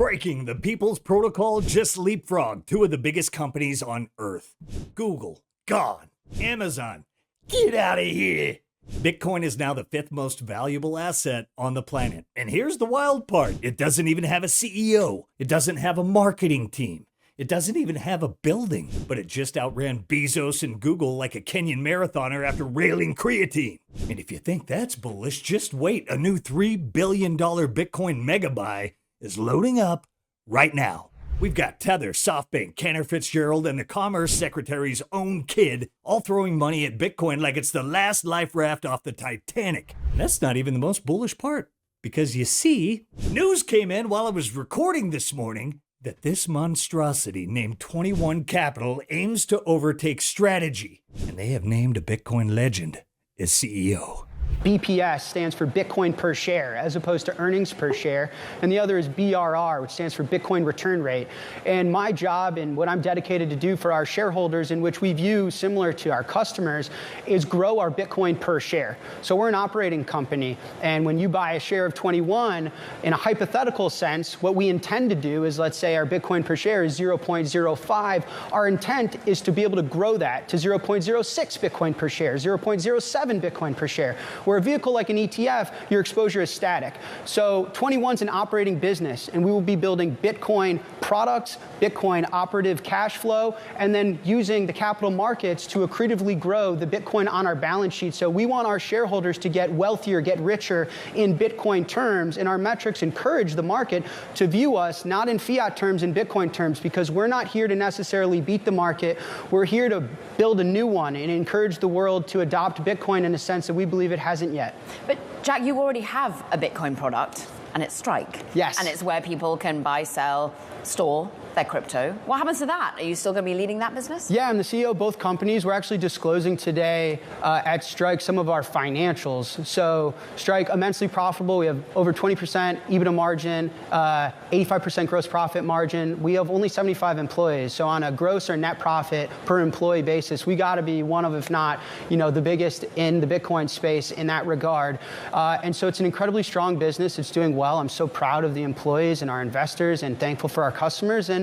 Breaking, the People's Protocol just leapfrogged two of the biggest companies on Earth. Google, gone. Amazon, get out of here. Bitcoin is now the fifth most valuable asset on the planet. And here's the wild part. It doesn't even have a CEO. It doesn't have a marketing team. It doesn't even have a building. But it just outran Bezos and Google like a Kenyan marathoner after railing creatine. And if you think that's bullish, just wait. A new $3 billion Bitcoin mega buy is loading up right now. We've got Tether, SoftBank, Cantor Fitzgerald, and the Commerce Secretary's own kid all throwing money at Bitcoin like it's the last life raft off the Titanic. And that's not even the most bullish part. Because you see, news came in while I was recording this morning that this monstrosity named 21 Capital aims to overtake Strategy. And they have named a Bitcoin legend as CEO. BPS stands for Bitcoin per share, as opposed to earnings per share. And the other is BRR, which stands for Bitcoin return rate. And my job and what I'm dedicated to do for our shareholders, in which we view similar to our customers, is grow our Bitcoin per share. So we're an operating company. And when you buy a share of 21, in a hypothetical sense, what we intend to do is, let's say our Bitcoin per share is 0.05. Our intent is to be able to grow that to 0.06 Bitcoin per share, 0.07 Bitcoin per share. Where a vehicle like an ETF, your exposure is static. So 21's an operating business, and we will be building Bitcoin products, Bitcoin operative cash flow, and then using the capital markets to accretively grow the Bitcoin on our balance sheet. So we want our shareholders to get wealthier, get richer in Bitcoin terms, and our metrics encourage the market to view us not in fiat terms, in Bitcoin terms, because we're not here to necessarily beat the market. We're here to build a new one and encourage the world to adopt Bitcoin in a sense that we believe it hasn't yet. But Jack, you already have a Bitcoin product, and it's Strike. Yes. And it's where people can buy, sell, store their crypto. What happens to that? Are you still going to be leading that business? Yeah, I'm the CEO of both companies. We're actually disclosing today at Strike some of our financials. So Strike, immensely profitable. We have over 20% EBITDA margin, 85% gross profit margin. We have only 75 employees. So on a gross or net profit per employee basis, we got to be one of, if not, the biggest in the Bitcoin space in that regard. And so it's an incredibly strong business. It's doing well. I'm so proud of the employees and our investors and thankful for our customers. And,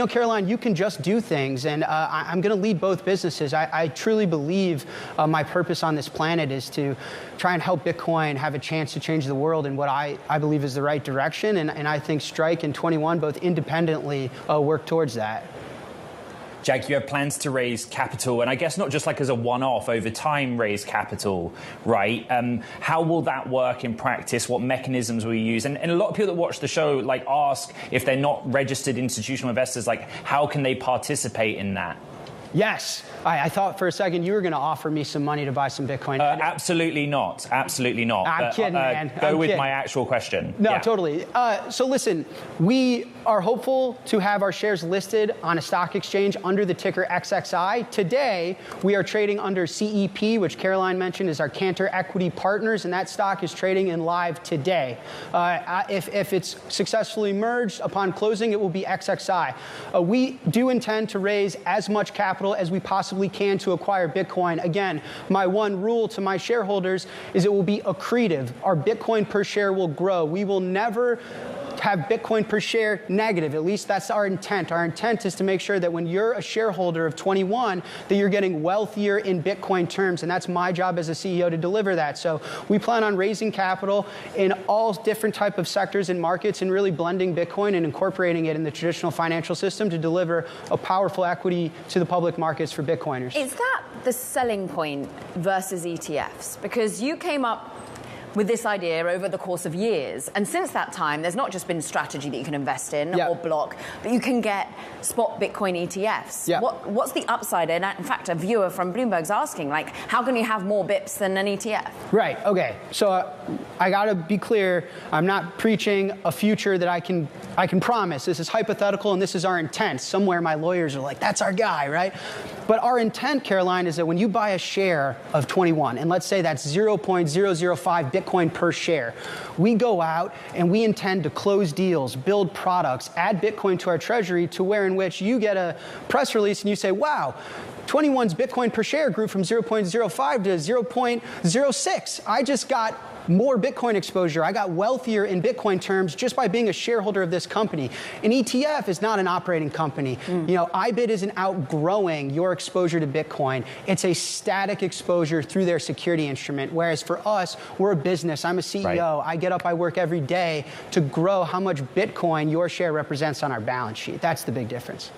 Caroline, you can just do things. And I'm going to lead both businesses. I truly believe my purpose on this planet is to try and help Bitcoin have a chance to change the world in what I believe is the right direction. And I think Strike and 21 both independently work towards that. Jack, you have plans to raise capital, and I guess not just like as a one-off, over time raise capital, right? How will that work in practice? What mechanisms will you use? And a lot of people that watch the show ask if they're not registered institutional investors, how can they participate in that? Yes. I thought for a second you were going to offer me some money to buy some Bitcoin. Absolutely not. Absolutely not. I'm kidding, man. Go with my actual question. No, yeah. Totally. So listen, we are hopeful to have our shares listed on a stock exchange under the ticker XXI. Today, we are trading under CEP, which Caroline mentioned is our Cantor Equity Partners, and that stock is trading in live today. If it's successfully merged upon closing, it will be XXI. We do intend to raise as much capital as we possibly can to acquire Bitcoin. Again, my one rule to my shareholders is it will be accretive. Our Bitcoin per share will grow. We will never have Bitcoin per share negative. At least that's our intent. Our intent is to make sure that when you're a shareholder of 21, that you're getting wealthier in Bitcoin terms. And that's my job as a CEO to deliver that. So we plan on raising capital in all different type of sectors and markets and really blending Bitcoin and incorporating it in the traditional financial system to deliver a powerful equity to the public markets for Bitcoiners. Is that the selling point versus ETFs? Because you came up with this idea over the course of years. And since that time, there's not just been Strategy that you can invest in or block, but you can get spot Bitcoin ETFs. Yeah. What's the upside? And in fact, a viewer from Bloomberg's asking, how can you have more BIPs than an ETF? Right, okay. So I gotta be clear, I'm not preaching a future that I can promise. This is hypothetical and this is our intent. Somewhere my lawyers are like, that's our guy, right? But our intent, Caroline, is that when you buy a share of 21, and let's say that's 0.005 Bitcoin per share, we go out and we intend to close deals, build products, add Bitcoin to our treasury to where in which you get a press release and you say, wow, 21's Bitcoin per share grew from 0.05 to 0.06. I just got more Bitcoin exposure. I got wealthier in Bitcoin terms just by being a shareholder of this company. An ETF is not an operating company. You know, IBIT isn't outgrowing your exposure to Bitcoin. It's a static exposure through their security instrument. Whereas for us, we're a business. I'm a CEO. Right. I get up, I work every day to grow how much Bitcoin your share represents on our balance sheet. That's the big difference.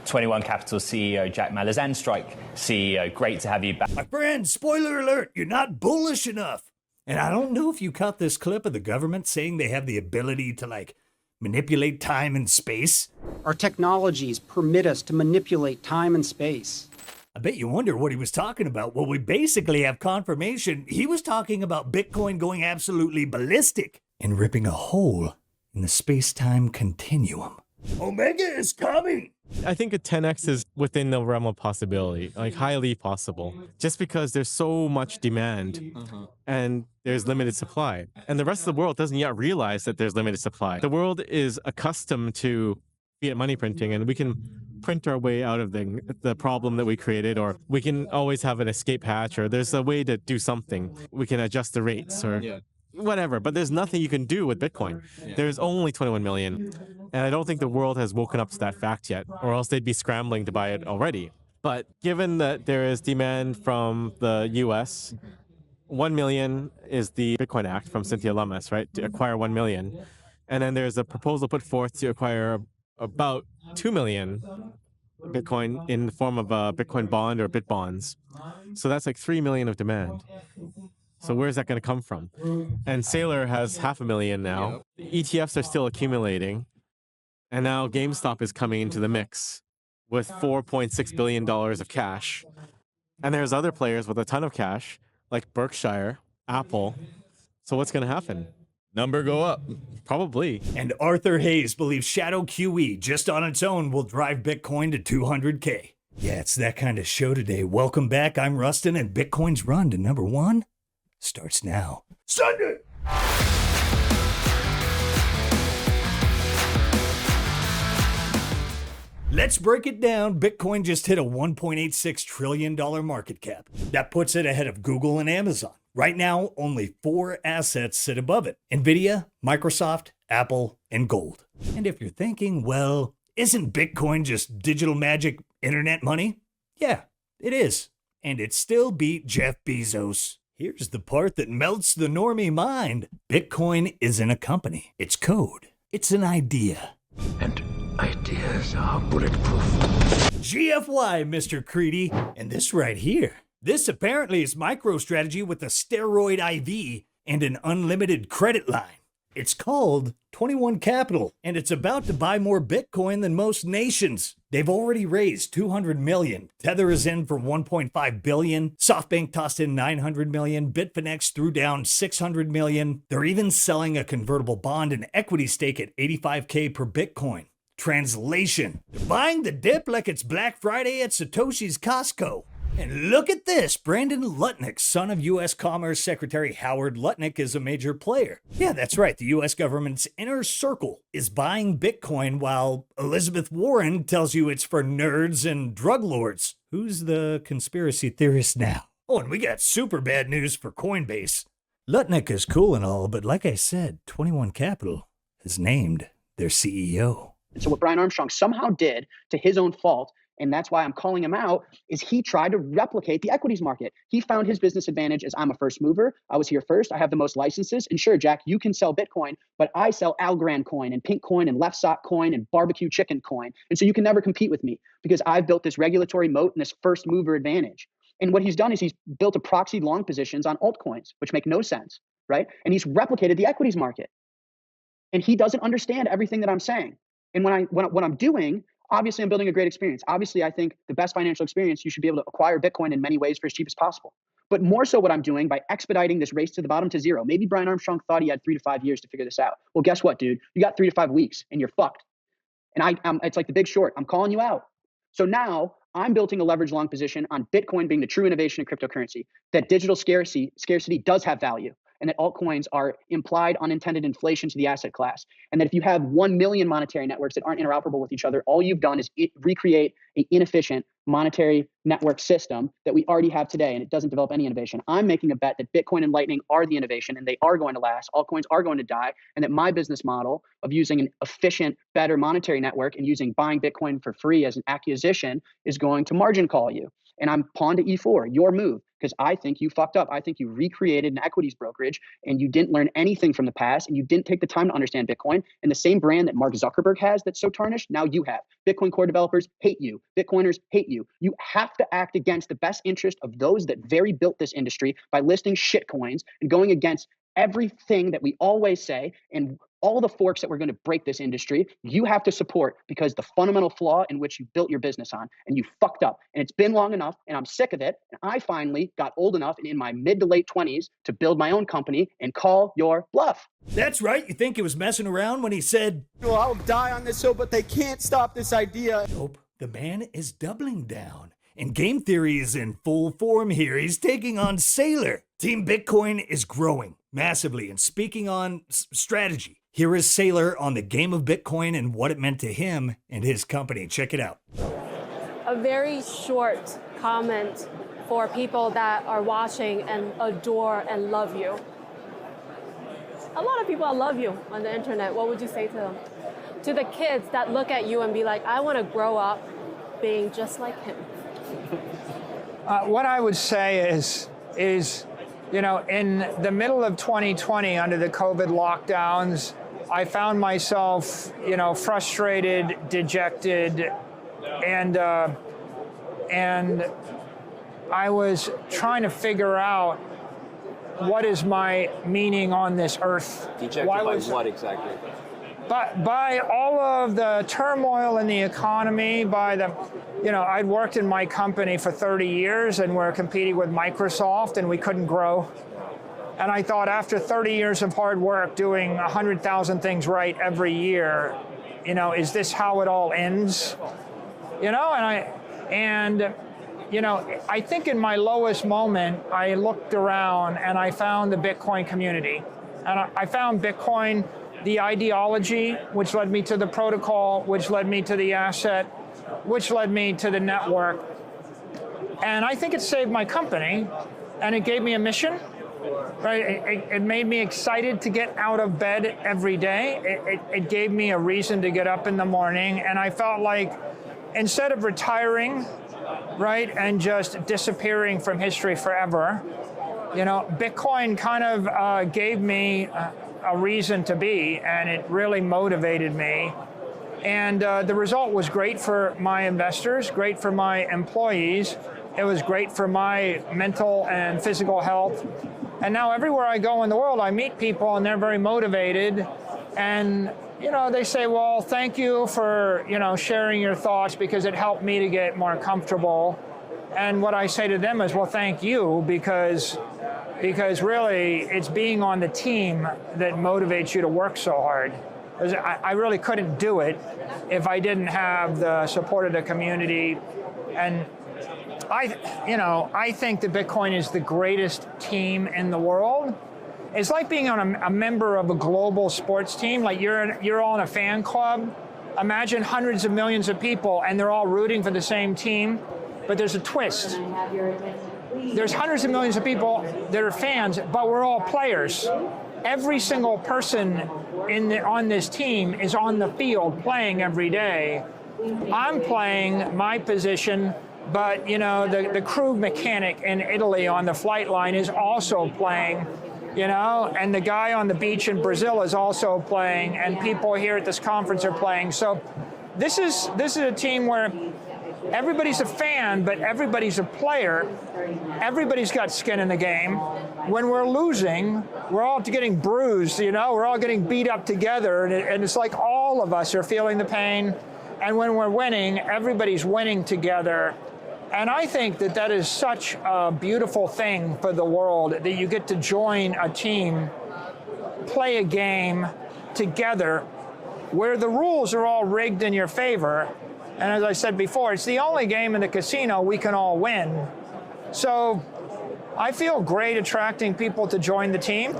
21 Capital CEO Jack Mallers and Strike CEO. Great to have you back. My friend, spoiler alert, you're not bullish enough. And I don't know if you caught this clip of the government saying they have the ability to, like, manipulate time and space. Our technologies permit us to manipulate time and space. I bet you wonder what he was talking about. Well, we basically have confirmation he was talking about Bitcoin going absolutely ballistic and ripping a hole in the space-time continuum. Omega is coming! I think a 10x is within the realm of possibility, like highly possible, just because there's so much demand and there's limited supply. And the rest of the world doesn't yet realize that there's limited supply. The world is accustomed to fiat money printing, and we can print our way out of the problem that we created, or we can always have an escape hatch, or there's a way to do something. We can adjust the rates or whatever, but there's nothing you can do with Bitcoin. There's only 21 million, and I don't think the world has woken up to that fact yet, or else they'd be scrambling to buy it already. But given that there is demand from the US, 1 million is the Bitcoin Act from Cynthia Lummis, right, to acquire 1 million. And then there's a proposal put forth to acquire about 2 million Bitcoin in the form of a Bitcoin bond or Bit bonds. So that's like 3 million of demand. So where's that going to come from? And Saylor has 500,000 now. The ETFs are still accumulating. And now GameStop is coming into the mix with $4.6 billion of cash. And there's other players with a ton of cash, like Berkshire, Apple. So what's going to happen? Number go up. Probably. And Arthur Hayes believes Shadow QE just on its own will drive Bitcoin to 200K. Yeah, it's that kind of show today. Welcome back. I'm Rustin, and Bitcoin's run to number 1 starts now. Sunday! Let's break it down. Bitcoin just hit a $1.86 trillion market cap. That puts it ahead of Google and Amazon. Right now, only 4 assets sit above it: Nvidia, Microsoft, Apple, and gold. And if you're thinking, well, isn't Bitcoin just digital magic internet money? Yeah, it is. And it still beat Jeff Bezos. Here's the part that melts the normie mind. Bitcoin isn't a company. It's code. It's an idea. And ideas are bulletproof. GFY, Mr. Creedy. And this right here. This apparently is MicroStrategy with a steroid IV and an unlimited credit line. It's called 21 Capital, and it's about to buy more Bitcoin than most nations. They've already raised $200 million. Tether is in for $1.5 billion. SoftBank tossed in $900 million. Bitfinex threw down $600 million. They're even selling a convertible bond and equity stake at $85K per Bitcoin. Translation: they're buying the dip like it's Black Friday at Satoshi's Costco. And look at this, Brandon Lutnick, son of U.S. Commerce Secretary Howard Lutnick, is a major player. Yeah, that's right, the U.S. government's inner circle is buying Bitcoin while Elizabeth Warren tells you it's for nerds and drug lords. Who's the conspiracy theorist now? Oh, and we got super bad news for Coinbase. Lutnick is cool and all, but like I said, 21 Capital has named their CEO. And so what Brian Armstrong somehow did, to his own fault, and that's why I'm calling him out, is he tried to replicate the equities market. He found his business advantage as I'm a first mover. I was here first. I have the most licenses. And sure, Jack, you can sell Bitcoin, but I sell Algorand coin and Pink coin and Left Sock coin and barbecue chicken coin. And so you can never compete with me because I've built this regulatory moat and this first mover advantage. And what he's done is he's built a proxy long positions on altcoins, which make no sense, right? And he's replicated the equities market. And he doesn't understand everything that I'm saying. And what I'm doing, obviously, I'm building a great experience. Obviously, I think the best financial experience, you should be able to acquire Bitcoin in many ways for as cheap as possible. But more so what I'm doing by expediting this race to the bottom to zero. Maybe Brian Armstrong thought he had 3 to 5 years to figure this out. Well, guess what, dude? You got 3 to 5 weeks and you're fucked. And it's like the Big Short. I'm calling you out. So now I'm building a leverage long position on Bitcoin being the true innovation in cryptocurrency, that digital scarcity does have value. and that altcoins are implied unintended inflation to the asset class. And that if you have 1 million monetary networks that aren't interoperable with each other, all you've done is recreate an inefficient monetary network system that we already have today, and it doesn't develop any innovation. I'm making a bet that Bitcoin and Lightning are the innovation, and they are going to last. Altcoins are going to die, and that my business model of using an efficient, better monetary network and using buying Bitcoin for free as an acquisition is going to margin call you. And I'm pawn to E4, your move, because I think you fucked up. I think you recreated an equities brokerage and you didn't learn anything from the past and you didn't take the time to understand Bitcoin. And the same brand that Mark Zuckerberg has that's so tarnished, now you have. Bitcoin core developers hate you. Bitcoiners hate you. You have to act against the best interest of those that very built this industry by listing shitcoins and going against everything that we always say and all the forks that we're going to break this industry, you have to support because the fundamental flaw in which you built your business on, and you fucked up. And it's been long enough, and I'm sick of it. And I finally got old enough and in my mid to late 20s to build my own company and call your bluff. That's right. You think he was messing around when he said, "Well, I'll die on this hill, but they can't stop this idea." Nope. The man is doubling down. And game theory is in full form here. He's taking on Saylor. Team Bitcoin is growing massively. And speaking on strategy, here is Saylor on the game of Bitcoin and what it meant to him and his company. Check it out. A very short comment for people that are watching and adore and love you. A lot of people love you on the internet. What would you say to them? To the kids that look at you and be like, I want to grow up being just like him. What I would say is, you know, in the middle of 2020, under the COVID lockdowns, I found myself, you know, frustrated, dejected, and I was trying to figure out what is my meaning on this earth. Dejected by what exactly? By all of the turmoil in the economy, by the, you know, I'd worked in my company for 30 years and we're competing with Microsoft and we couldn't grow. And I thought after 30 years of hard work doing 100,000 things right every year, you know, is this how it all ends? You know, and you know, I think in my lowest moment, I looked around and I found the Bitcoin community. And I found Bitcoin, the ideology, which led me to the protocol, which led me to the asset, which led me to the network. And I think it saved my company, and it gave me a mission, right? It made me excited to get out of bed every day. It gave me a reason to get up in the morning, and I felt like instead of retiring, right, and just disappearing from history forever, you know, Bitcoin kind of gave me a reason to be, and it really motivated me. And the result was great for my investors, great for my employees. It was great for my mental and physical health. And now everywhere I go in the world, I meet people and they're very motivated. And, you know, they say, well, thank you for, you know, sharing your thoughts because it helped me to get more comfortable. And what I say to them is, well, thank you, because really it's being on the team that motivates you to work so hard. I really couldn't do it if I didn't have the support of the community. And I think that Bitcoin is the greatest team in the world. It's like being on a member of a global sports team. Like you're all in a fan club. Imagine hundreds of millions of people and they're all rooting for the same team, but there's a twist. There's hundreds of millions of people that are fans, but we're all players. Every single person on this team is on the field playing every day. I'm playing my position, but you know, the crew mechanic in Italy on the flight line is also playing, you know, and the guy on the beach in Brazil is also playing, and people here at this conference are playing. So this is a team where everybody's a fan, but everybody's a player. Everybody's got skin in the game. When we're losing, we're all getting bruised, you know, we're all getting beat up together, and it's like all of us are feeling the pain. And when we're winning, everybody's winning together. And I think that that is such a beautiful thing for the world, that you get to join a team, play a game together where the rules are all rigged in your favor. And as I said before, it's the only game in the casino we can all win. So I feel great attracting people to join the team.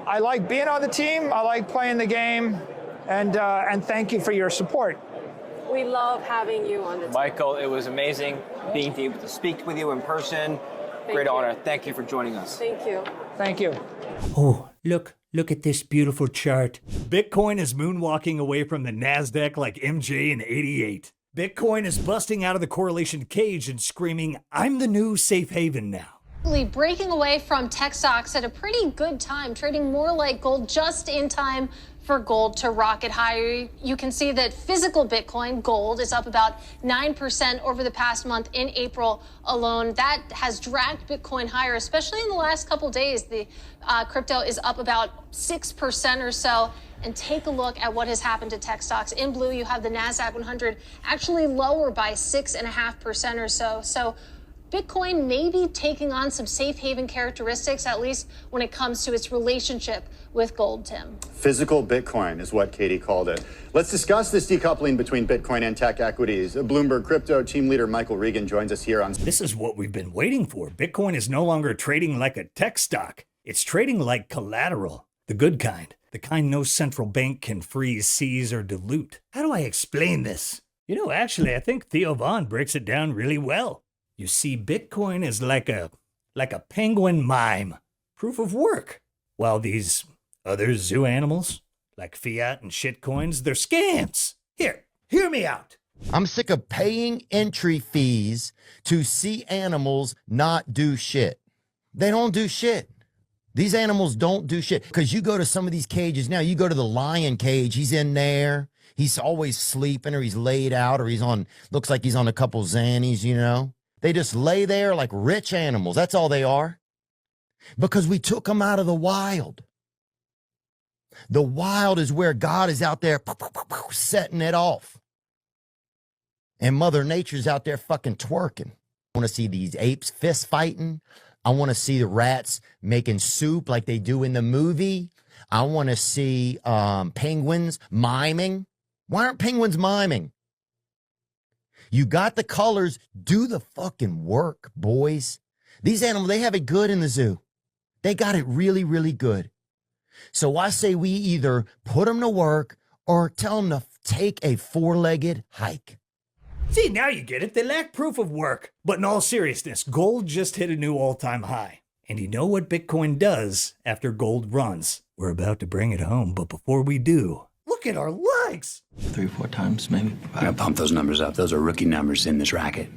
I like being on the team. I like playing the game. And thank you for your support. We love having you on the team. Michael, it was amazing being able to speak with you in person. Great honor. Thank you for joining us. Thank you. Thank you. Oh, look at this beautiful chart. Bitcoin is moonwalking away from the NASDAQ like MJ in '88. Bitcoin is busting out of the correlation cage and screaming, I'm the new safe haven now. Breaking away from tech stocks at a pretty good time, trading more like gold just in time for gold to rocket higher. You can see that physical Bitcoin gold is up about 9% over the past month in April alone. That has dragged Bitcoin higher, especially in the last couple days. The crypto is up about 6% or so. And take a look at what has happened to tech stocks. In blue, you have the NASDAQ 100 actually lower by 6.5% or so. So Bitcoin may be taking on some safe haven characteristics, at least when it comes to its relationship with gold, Tim. Physical Bitcoin is what Katie called it. Let's discuss this decoupling between Bitcoin and tech equities. Bloomberg Crypto team leader Michael Regan joins us here on... This is what we've been waiting for. Bitcoin is no longer trading like a tech stock. It's trading like collateral, the good kind. The kind no central bank can freeze, seize, or dilute. How do I explain this? You know, actually, I think Theo Von breaks it down really well. You see, Bitcoin is like a penguin mime, proof of work. While these other zoo animals, like fiat and shitcoins, they're scams. Here, hear me out. I'm sick of paying entry fees to see animals not do shit. They don't do shit. These animals don't do shit. Because you go to some of these cages now, you go to the lion cage, he's in there. He's always sleeping or he's laid out or looks like he's on a couple Xannies, you know. They just lay there like rich animals. That's all they are. Because we took them out of the wild. The wild is where God is out there setting it off. And Mother Nature's out there fucking twerking. I want to see these apes fist fighting. I want to see the rats making soup like they do in the movie. I want to see penguins miming. Why aren't penguins miming? You got the colors. Do the fucking work, boys. These animals, they have it good in the zoo. They got it really, really good. So I say we either put them to work or tell them to take a four-legged hike. See, now you get it. They lack proof of work. But in all seriousness, gold just hit a new all-time high. And you know what Bitcoin does after gold runs? We're about to bring it home, but before we do, look at our likes. 3 or 4 times, maybe. I gotta pump those numbers up. Those are rookie numbers in this racket.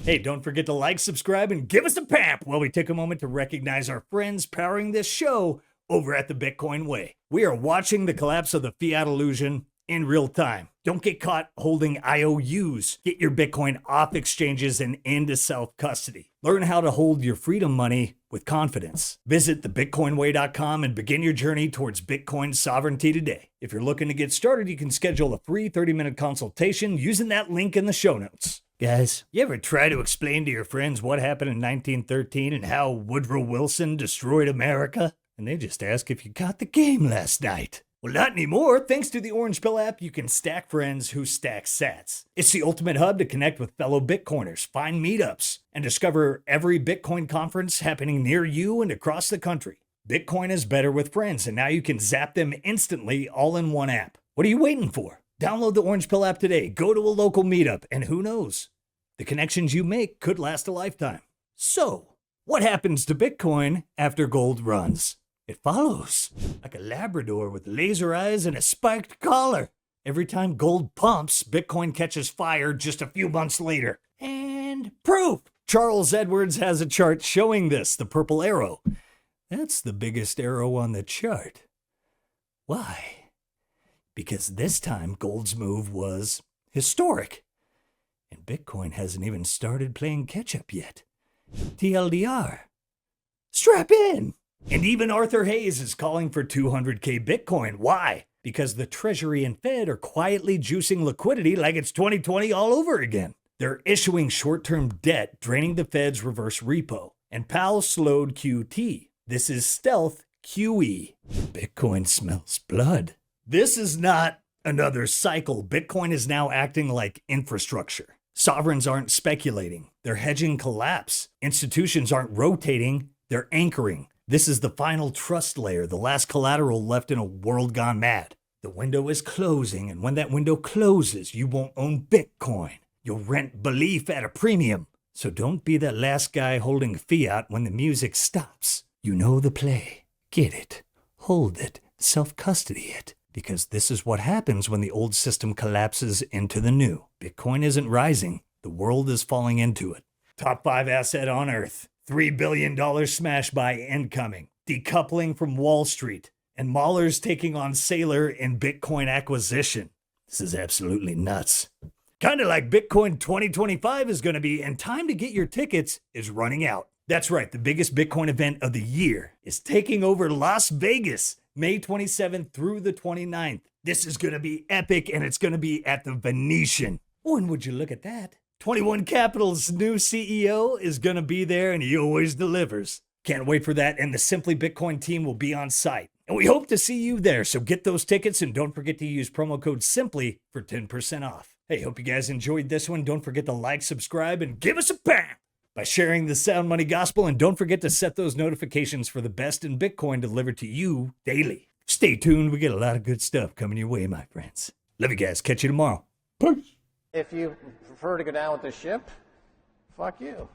Hey, don't forget to like, subscribe, and give us a pamp while we take a moment to recognize our friends powering this show over at the Bitcoin Way. We are watching the collapse of the fiat illusion in real time. Don't get caught holding IOUs. Get your Bitcoin off exchanges and into self-custody. Learn how to hold your freedom money with confidence. Visit thebitcoinway.com and begin your journey towards Bitcoin sovereignty today. If you're looking to get started, you can schedule a free 30-minute consultation using that link in the show notes. Guys, you ever try to explain to your friends what happened in 1913 and how Woodrow Wilson destroyed America? And they just ask if you got the game last night. Well, not anymore. Thanks to the Orange Pill app, you can stack friends who stack sats. It's the ultimate hub to connect with fellow Bitcoiners, find meetups, and discover every Bitcoin conference happening near you and across the country. Bitcoin is better with friends, and now you can zap them instantly all in one app. What are you waiting for? Download the Orange Pill app today, go to a local meetup, and who knows? The connections you make could last a lifetime. So, what happens to Bitcoin after gold runs? It follows, like a Labrador with laser eyes and a spiked collar. Every time gold pumps, Bitcoin catches fire just a few months later. And proof! Charles Edwards has a chart showing this, the purple arrow. That's the biggest arrow on the chart. Why? Because this time gold's move was historic. And Bitcoin hasn't even started playing catch-up yet. TLDR. Strap in! And even Arthur Hayes is calling for 200K Bitcoin. Why? Because the Treasury and Fed are quietly juicing liquidity like it's 2020 all over again. They're issuing short-term debt, draining the Fed's reverse repo. And Powell slowed QT. This is stealth QE. Bitcoin smells blood. This is not another cycle. Bitcoin is now acting like infrastructure. Sovereigns aren't speculating, they're hedging collapse. Institutions aren't rotating, they're anchoring. This is the final trust layer, the last collateral left in a world gone mad. The window is closing, and when that window closes, you won't own Bitcoin. You'll rent belief at a premium. So don't be that last guy holding fiat when the music stops. You know the play. Get it. Hold it. Self-custody it. Because this is what happens when the old system collapses into the new. Bitcoin isn't rising. The world is falling into it. Top 5 asset on Earth. $3 billion smash buy incoming. Decoupling from Wall Street. And Mahler's taking on Saylor in Bitcoin acquisition. This is absolutely nuts. Kind of like Bitcoin 2025 is going to be, and time to get your tickets is running out. That's right, the biggest Bitcoin event of the year is taking over Las Vegas, May 27th through the 29th. This is going to be epic, and it's going to be at the Venetian. Oh, and would you look at that? 21 Capital's new CEO is going to be there, and he always delivers. Can't wait for that, and the Simply Bitcoin team will be on site. And we hope to see you there, so get those tickets, and don't forget to use promo code SIMPLY for 10% off. Hey, hope you guys enjoyed this one. Don't forget to like, subscribe, and give us a bam by sharing the Sound Money Gospel. And don't forget to set those notifications for the best in Bitcoin delivered to you daily. Stay tuned. We get a lot of good stuff coming your way, my friends. Love you guys. Catch you tomorrow. Peace. If you prefer to go down with the ship, fuck you.